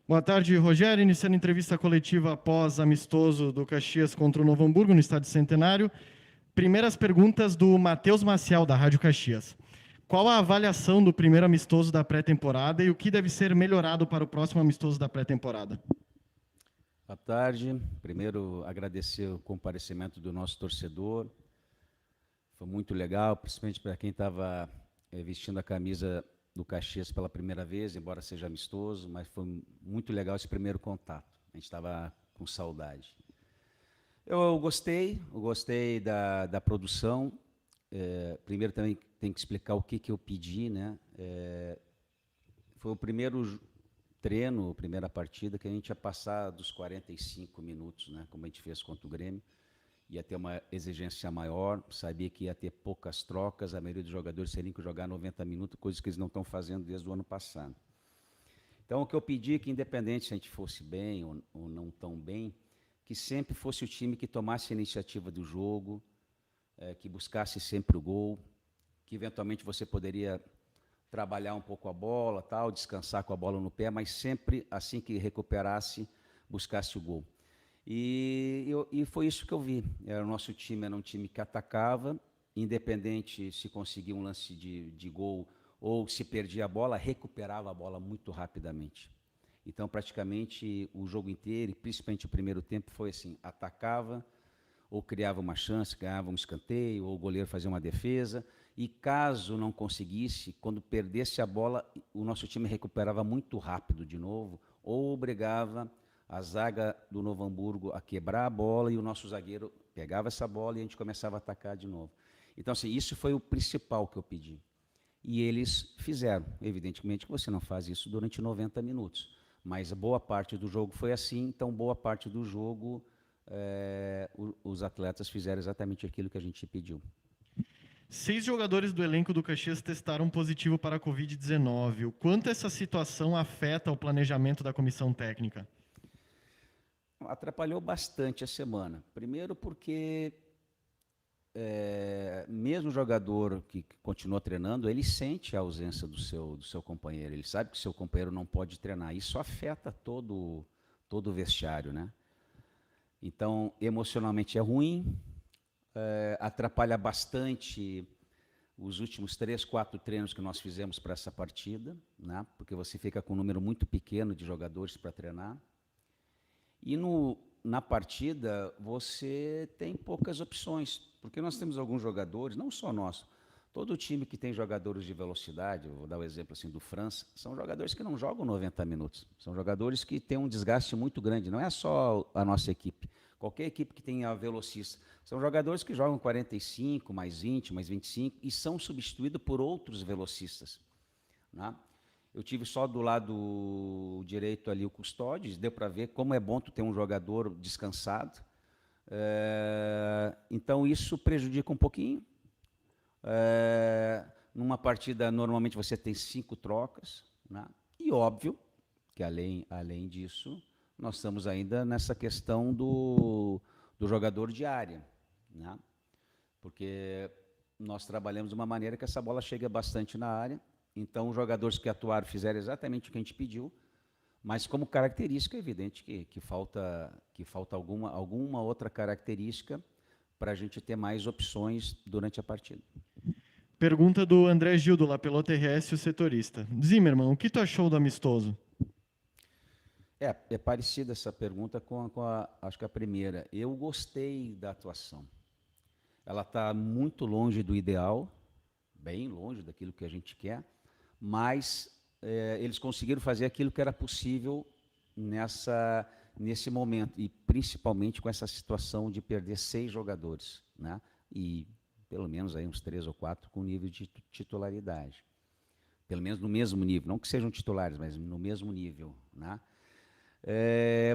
Boa tarde, Rogério. Iniciando a entrevista coletiva após amistoso do Caxias contra o Novo Hamburgo, no estádio Centenário. Primeiras perguntas do Matheus Maciel, da Rádio Caxias. Qual a avaliação do primeiro amistoso da pré-temporada e o que deve ser melhorado para o próximo amistoso da pré-temporada? Boa tarde. Primeiro, agradecer o comparecimento do nosso torcedor. Foi muito legal, principalmente para quem estava vestindo a camisa do Caxias pela primeira vez, embora seja amistoso, mas foi muito legal esse primeiro contato. A gente estava com saudade. Eu gostei da produção. Primeiro também tem que explicar o que eu pedi, né? Foi o primeiro treino, a primeira partida, que a gente ia passar dos 45 minutos, né? Como a gente fez contra o Grêmio. Ia ter uma exigência maior, sabia que ia ter poucas trocas, a maioria dos jogadores teriam que jogar 90 minutos, coisas que eles não estão fazendo desde o ano passado. Então, o que eu pedi é que, independente se a gente fosse bem ou não tão bem, que sempre fosse o time que tomasse a iniciativa do jogo, que buscasse sempre o gol, que eventualmente você poderia trabalhar um pouco a bola, tal, descansar com a bola no pé, mas sempre, assim que recuperasse, buscasse o gol. E foi isso que eu vi. O nosso time era um time que atacava, independente se conseguia um lance de gol ou se perdia a bola, recuperava a bola muito rapidamente. Então, praticamente, o jogo inteiro, e principalmente o primeiro tempo, foi assim, atacava, ou criava uma chance, ganhava um escanteio, ou o goleiro fazia uma defesa, e caso não conseguisse, quando perdesse a bola, o nosso time recuperava muito rápido de novo, ou obrigava a zaga do Novo Hamburgo a quebrar a bola e o nosso zagueiro pegava essa bola e a gente começava a atacar de novo. Então, assim, isso foi o principal que eu pedi. E eles fizeram. Evidentemente que você não faz isso durante 90 minutos, mas boa parte do jogo foi assim, então boa parte do jogo os atletas fizeram exatamente aquilo que a gente pediu. 6 jogadores do elenco do Caxias testaram positivo para a Covid-19. O quanto essa situação afeta o planejamento da comissão técnica? Atrapalhou bastante a semana. Primeiro porque mesmo o jogador que continua treinando, ele sente a ausência do seu companheiro. Ele sabe que o seu companheiro não pode treinar. Isso afeta todo o vestiário, né? Então, emocionalmente é ruim, atrapalha bastante os últimos 3, 4 treinos que nós fizemos para essa partida, né? Porque você fica com um número muito pequeno de jogadores para treinar. E na partida você tem poucas opções, porque nós temos alguns jogadores, não só nós, todo time que tem jogadores de velocidade, vou dar o exemplo assim do França, são jogadores que não jogam 90 minutos, são jogadores que têm um desgaste muito grande, não é só a nossa equipe, qualquer equipe que tenha velocista, são jogadores que jogam 45, mais 20, mais 25 e são substituídos por outros velocistas, né? Eu tive só do lado direito ali o Custódio, deu para ver como é bom tu ter um jogador descansado. Então isso prejudica um pouquinho. Numa partida, normalmente você tem 5 trocas, né? E óbvio que além disso, nós estamos ainda nessa questão do jogador de área, né? Porque nós trabalhamos de uma maneira que essa bola chega bastante na área. Então, os jogadores que atuaram fizeram exatamente o que a gente pediu, mas como característica, é evidente que falta alguma outra característica para a gente ter mais opções durante a partida. Pergunta do André Gildo, lá pelo TRS, o setorista. Zimmermann, o que tu achou do amistoso? É parecida essa pergunta acho que a primeira. Eu gostei da atuação. Ela está muito longe do ideal, bem longe daquilo que a gente quer, mas eles conseguiram fazer aquilo que era possível nesse momento, e principalmente com essa situação de perder 6 jogadores, né? E pelo menos aí uns 3 ou 4 com nível de titularidade. Pelo menos no mesmo nível, não que sejam titulares, mas no mesmo nível, né?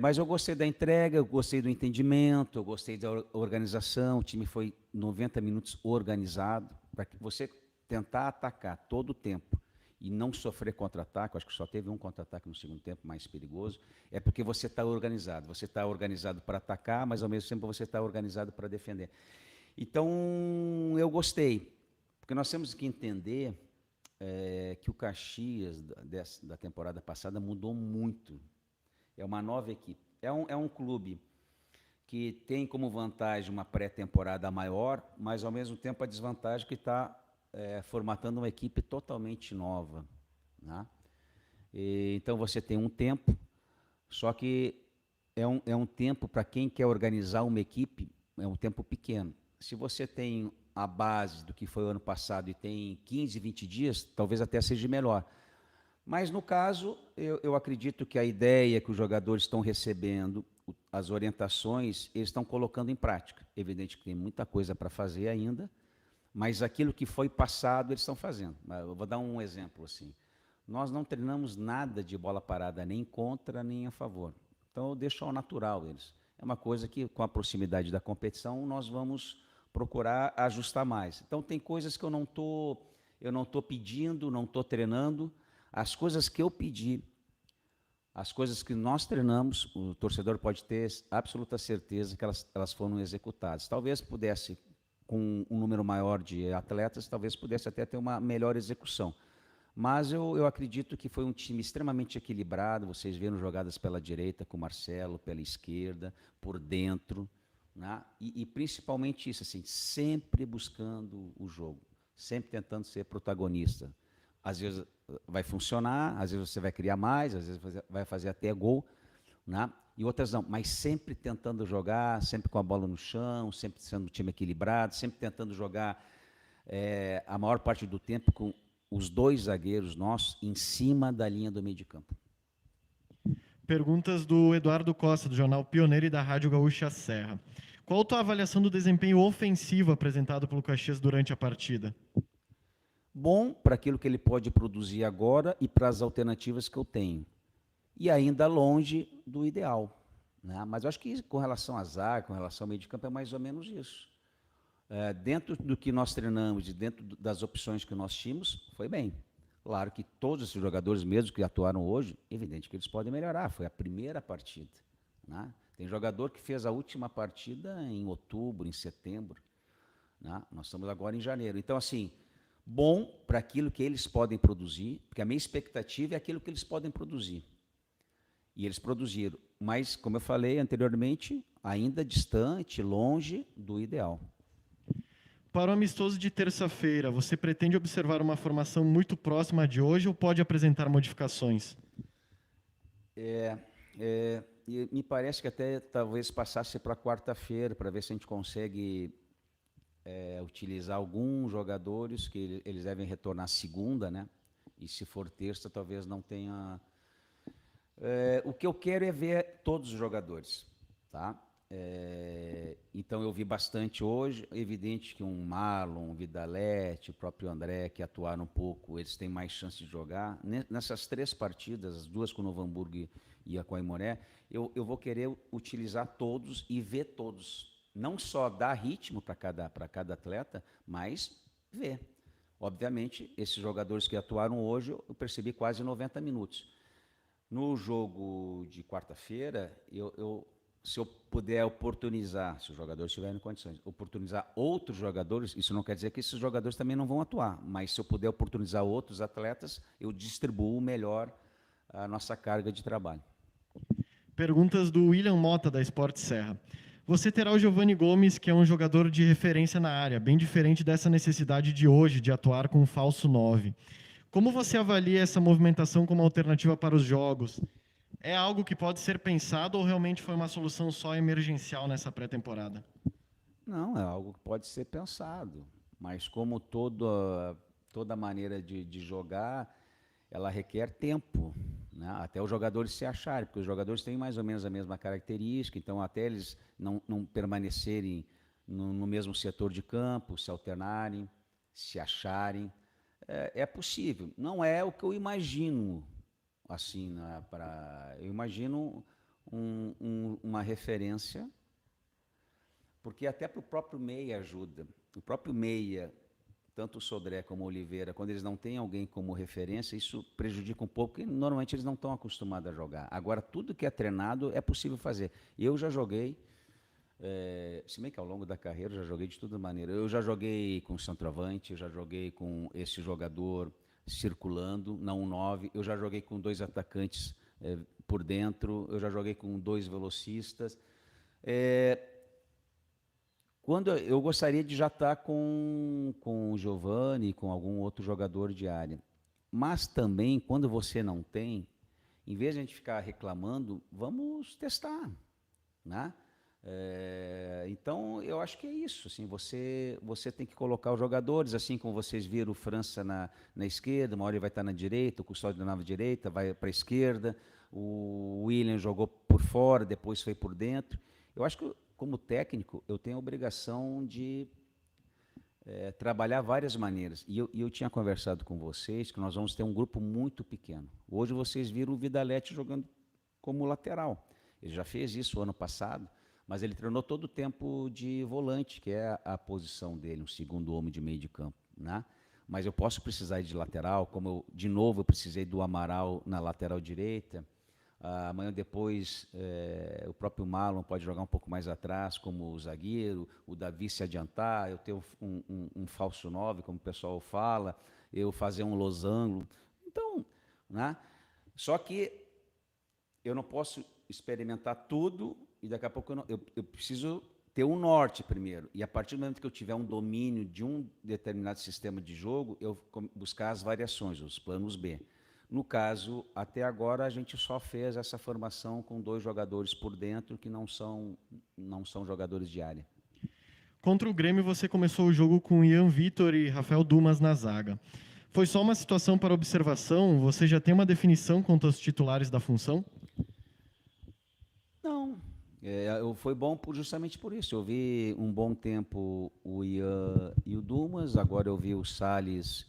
Mas eu gostei da entrega, eu gostei do entendimento, eu gostei da organização, o time foi 90 minutos organizado, para que você tentar atacar todo o tempo e não sofrer contra-ataque, acho que só teve um contra-ataque no segundo tempo, mais perigoso, é porque você está organizado para atacar, mas ao mesmo tempo você está organizado para defender. Então, eu gostei, porque nós temos que entender que o Caxias da temporada passada mudou muito. é uma nova equipe. É um clube que tem como vantagem uma pré-temporada maior, mas ao mesmo tempo a desvantagem que está formatando uma equipe totalmente nova, né? Então você tem um tempo, só que é um tempo para quem quer organizar uma equipe, é um tempo pequeno. Se você tem a base do que foi o ano passado e tem 15, 20 dias, talvez até seja melhor. Mas, no caso, eu acredito que a ideia que os jogadores estão recebendo, as orientações, eles estão colocando em prática. Evidente que tem muita coisa para fazer ainda, mas aquilo que foi passado, eles estão fazendo. Eu vou dar um exemplo assim. Nós não treinamos nada de bola parada, nem contra, nem a favor. Então, eu deixo ao natural eles. É uma coisa que, com a proximidade da competição, nós vamos procurar ajustar mais. Então, tem coisas que eu não estou pedindo, não estou treinando. As coisas que eu pedi, as coisas que nós treinamos, o torcedor pode ter absoluta certeza que elas foram executadas. Talvez pudesse, com um número maior de atletas, talvez pudesse até ter uma melhor execução. Mas eu acredito que foi um time extremamente equilibrado. Vocês viram jogadas pela direita com o Marcelo, pela esquerda, por dentro, né? E principalmente isso, assim, sempre buscando o jogo, sempre tentando ser protagonista. Às vezes vai funcionar, às vezes você vai criar mais, às vezes vai fazer até gol, né? E outras não, mas sempre tentando jogar, sempre com a bola no chão, sempre sendo um time equilibrado, sempre tentando jogar a maior parte do tempo com os dois zagueiros nossos em cima da linha do meio de campo. Perguntas do Eduardo Costa, do jornal Pioneiro e da Rádio Gaúcha Serra. Qual a tua avaliação do desempenho ofensivo apresentado pelo Caxias durante a partida? Bom para aquilo que ele pode produzir agora e para as alternativas que eu tenho. E ainda longe do ideal, né? Mas eu acho que com relação a zaga, com relação ao meio de campo, é mais ou menos isso. Dentro do que nós treinamos e dentro das opções que nós tínhamos, foi bem. Claro que todos esses jogadores, mesmo que atuaram hoje, evidente que eles podem melhorar. Foi a primeira partida, né? Tem jogador que fez a última partida em outubro, em setembro, né? Nós estamos agora em janeiro. Então, assim, bom para aquilo que eles podem produzir, porque a minha expectativa é aquilo que eles podem produzir. E eles produziram, mas, como eu falei anteriormente, ainda distante, longe do ideal. Para o amistoso de terça-feira, você pretende observar uma formação muito próxima de hoje ou pode apresentar modificações? E me parece que até talvez passasse para quarta-feira, para ver se a gente consegue utilizar alguns jogadores que eles devem retornar segunda, né? E se for terça, talvez não tenha. O que eu quero é ver todos os jogadores, tá? Então eu vi bastante hoje. Evidente que um Marlon, um Vidalete, o próprio André, que atuaram um pouco, eles têm mais chance de jogar. Nessas 3 partidas, as 2 com o Novo Hamburgo e a com a Aimoré, eu vou querer utilizar todos e ver todos. Não só dar ritmo para cada atleta, mas ver. Obviamente, esses jogadores que atuaram hoje, eu percebi quase 90 minutos. No jogo de quarta-feira, se eu puder oportunizar, se os jogadores tiverem condições, oportunizar outros jogadores, isso não quer dizer que esses jogadores também não vão atuar, mas se eu puder oportunizar outros atletas, eu distribuo melhor a nossa carga de trabalho. Perguntas do William Mota, da Sport Serra. Você terá o Giovanni Gomes, que é um jogador de referência na área, bem diferente dessa necessidade de hoje de atuar com um falso 9. Como você avalia essa movimentação como alternativa para os jogos? É algo que pode ser pensado ou realmente foi uma solução só emergencial nessa pré-temporada? Não, é algo que pode ser pensado, mas como toda maneira de jogar, ela requer tempo, né? Até os jogadores se acharem, porque os jogadores têm mais ou menos a mesma característica, então até eles não permanecerem no mesmo setor de campo, se alternarem, se acharem, é possível. Não é o que eu imagino, assim, né, eu imagino uma referência, porque até para o próprio meia ajuda. O próprio meia, tanto o Sodré como o Oliveira, quando eles não têm alguém como referência, isso prejudica um pouco, porque normalmente eles não estão acostumados a jogar. Agora, tudo que é treinado é possível fazer. Eu já joguei, se bem que ao longo da carreira eu já joguei de toda maneira. Eu já joguei com centroavante, eu já joguei com esse jogador circulando, não um 9, eu já joguei com 2 atacantes por dentro, eu já joguei com 2 velocistas. É, quando eu gostaria de já estar com o Giovani, com algum outro jogador de área. Mas também, quando você não tem, em vez de a gente ficar reclamando, vamos testar, né? Então, eu acho que é isso. Assim, você tem que colocar os jogadores, assim como vocês viram o França na esquerda, uma hora ele vai estar na direita, o Custódio na direita, vai para a esquerda, o William jogou por fora, depois foi por dentro. Eu acho que, como técnico, eu tenho a obrigação de trabalhar várias maneiras. E eu tinha conversado com vocês que nós vamos ter um grupo muito pequeno. Hoje vocês viram o Vidalete jogando como lateral. Ele já fez isso ano passado, mas ele treinou todo o tempo de volante, que é a posição dele, um segundo homem de meio de campo, né? Mas eu posso precisar de lateral, como de novo eu precisei do Amaral na lateral direita. Amanhã depois o próprio Marlon pode jogar um pouco mais atrás como zagueiro, o Davi se adiantar, eu ter um falso 9, como o pessoal fala, eu fazer um losango. Então, né? Só que eu não posso experimentar tudo e daqui a pouco eu preciso ter um norte primeiro. E a partir do momento que eu tiver um domínio de um determinado sistema de jogo, eu buscar as variações, os planos B. No caso, até agora, a gente só fez essa formação com 2 jogadores por dentro que não são jogadores de área. Contra o Grêmio, você começou o jogo com Ian Vitor e Rafael Dumas na zaga. Foi só uma situação para observação? Você já tem uma definição quanto aos titulares da função? Não. Foi bom justamente por isso. Eu vi um bom tempo o Ian e o Dumas, agora eu vi o Salles,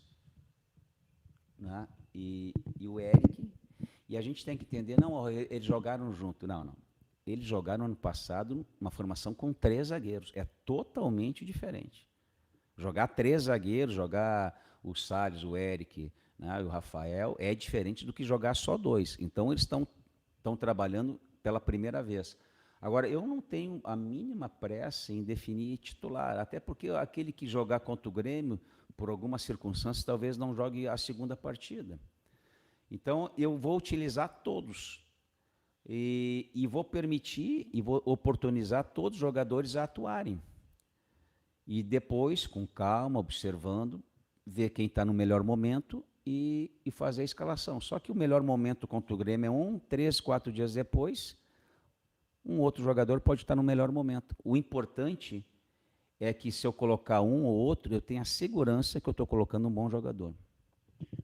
né? E o Eric, e a gente tem que entender, não, eles jogaram junto, não. Eles jogaram ano passado uma formação com 3 zagueiros, é totalmente diferente. Jogar 3 zagueiros, jogar o Salles, o Eric, né, e o Rafael, é diferente do que jogar só 2. Então eles estão trabalhando pela primeira vez. Agora, eu não tenho a mínima pressa em definir titular, até porque aquele que jogar contra o Grêmio, por algumas circunstâncias, talvez não jogue a segunda partida. Então, eu vou utilizar todos e vou permitir e vou oportunizar todos os jogadores a atuarem. E depois, com calma, observando, ver quem está no melhor momento e fazer a escalação. Só que o melhor momento contra o Grêmio é 3, 4 dias depois, um outro jogador pode estar no melhor momento. O importante é que se eu colocar um ou outro, eu tenho a segurança que eu estou colocando um bom jogador.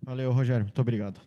Valeu, Rogério. Muito obrigado.